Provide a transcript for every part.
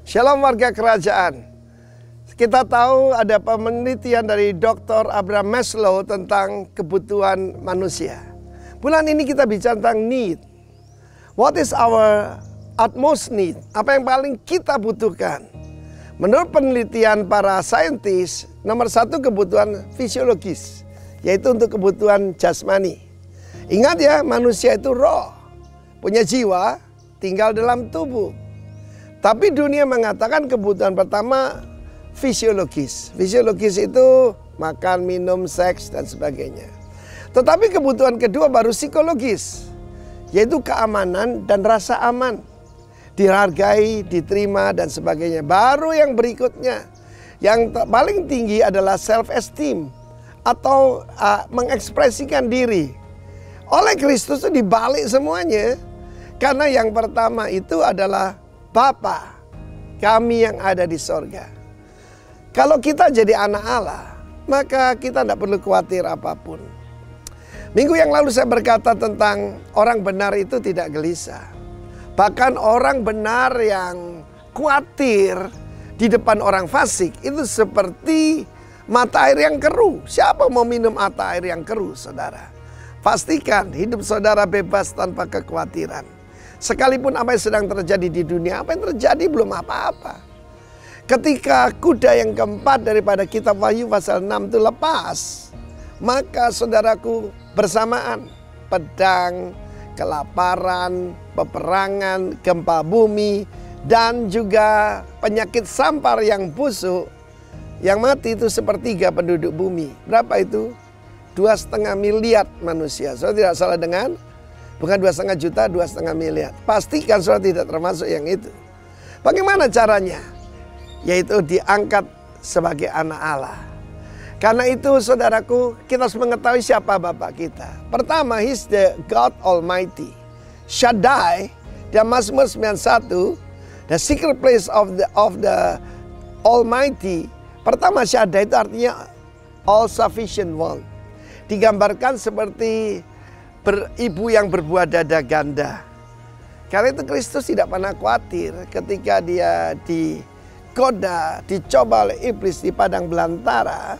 Shalom warga kerajaan. Kita tahu ada penelitian dari Dr. Abraham Maslow tentang kebutuhan manusia. Bulan ini kita bicara tentang need. What is our utmost need? Apa yang paling kita butuhkan? Menurut penelitian para saintis, nomor satu kebutuhan fisiologis, yaitu untuk kebutuhan jasmani. Ingat ya, manusia itu roh, punya jiwa, tinggal dalam tubuh. Tapi dunia mengatakan kebutuhan pertama fisiologis. Fisiologis itu makan, minum, seks, dan sebagainya. Tetapi kebutuhan kedua baru psikologis, yaitu keamanan dan rasa aman. Dihargai, diterima, dan sebagainya. Baru yang berikutnya, yang paling tinggi adalah self-esteem, atau mengekspresikan diri. Oleh Kristus itu dibalik semuanya. Karena yang pertama itu adalah Bapa kami yang ada di sorga. Kalau kita jadi anak Allah, maka kita tidak perlu khawatir apapun. Minggu yang lalu saya berkata tentang orang benar itu tidak gelisah. Bahkan orang benar yang khawatir di depan orang fasik itu seperti mata air yang keruh. Siapa mau minum mata air yang keruh, saudara? Pastikan hidup saudara bebas tanpa kekhawatiran. Sekalipun apa yang sedang terjadi di dunia, apa yang terjadi belum apa-apa. Ketika kuda yang keempat daripada kitab Wahyu pasal 6 itu lepas, maka saudaraku bersamaan pedang, kelaparan, peperangan, gempa bumi, dan juga penyakit sampar yang busuk. Yang mati itu sepertiga penduduk bumi. Berapa itu? 2,5 miliar manusia. Saya tidak salah dengan bukan 2,5 juta, 2,5 miliar. Pastikan saudara tidak termasuk yang itu. Bagaimana caranya? Yaitu diangkat sebagai anak Allah. Karena itu saudaraku, kita harus mengetahui siapa Bapa kita. Pertama, He's the God Almighty. Shaddai, dan Mazmur 91, the secret place of the Almighty. Pertama, Shaddai itu artinya all sufficient one. Digambarkan seperti ibu yang berbuah dada ganda. Karena itu Kristus tidak pernah khawatir ketika dia digoda, dicoba oleh iblis di padang belantara.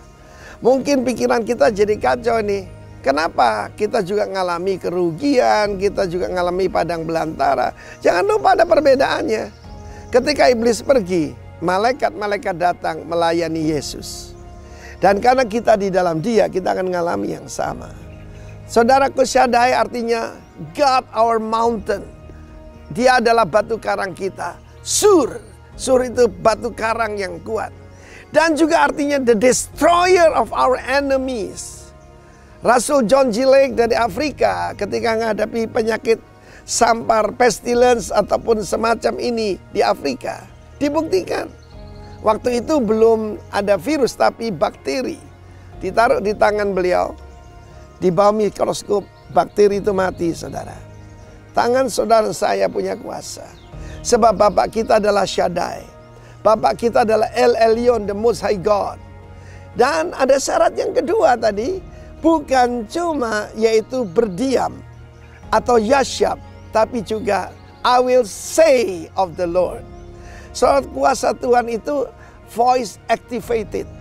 Mungkin pikiran kita jadi kacau nih. Kenapa? Kita juga ngalami kerugian, kita juga ngalami padang belantara. Jangan lupa ada perbedaannya. Ketika iblis pergi, malaikat-malaikat datang melayani Yesus. Dan karena kita di dalam Dia, kita akan mengalami yang sama. Saudaraku, Shaddai artinya God our mountain. Dia adalah batu karang kita. Sur itu batu karang yang kuat. Dan juga artinya the destroyer of our enemies. Rasul John G. Lake dari Afrika ketika menghadapi penyakit sampar, pestilence ataupun semacam ini di Afrika, dibuktikan. Waktu itu belum ada virus tapi bakteri. Ditaruh di tangan beliau. Di bawah mikroskop, bakteri itu mati, saudara. Tangan saudara saya punya kuasa. Sebab Bapak kita adalah Shaddai. Bapak kita adalah El Elyon, the Most High God. Dan ada syarat yang kedua tadi. Bukan cuma yaitu berdiam atau yasyab. Tapi juga I will say of the Lord. Soal kuasa Tuhan itu voice activated.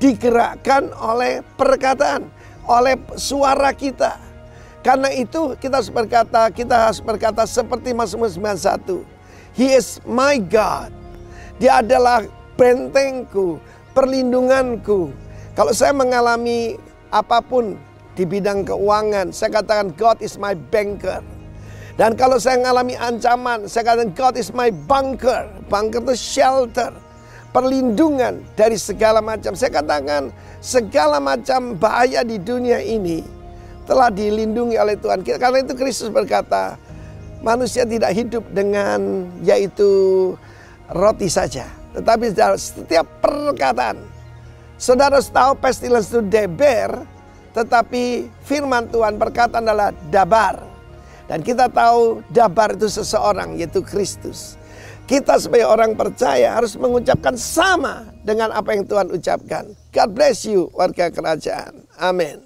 Digerakkan oleh perkataan. Oleh suara kita. Karena itu kita harus berkata seperti Mazmur 91. He is my God. Dia adalah bentengku, perlindunganku. Kalau saya mengalami apapun di bidang keuangan, saya katakan God is my banker. Dan kalau saya mengalami ancaman, saya katakan God is my bunker. Bunker itu shelter, perlindungan dari segala macam. Saya katakan segala macam bahaya di dunia ini telah dilindungi oleh Tuhan. Karena itu Kristus berkata, manusia tidak hidup dengan yaitu roti saja, tetapi setiap perkataan. Saudara tahu pestilence itu deber, tetapi firman Tuhan perkataan adalah dabar. Dan kita tahu dabar itu seseorang, yaitu Kristus. Kita sebagai orang percaya harus mengucapkan sama dengan apa yang Tuhan ucapkan. God bless you, warga kerajaan. Amin.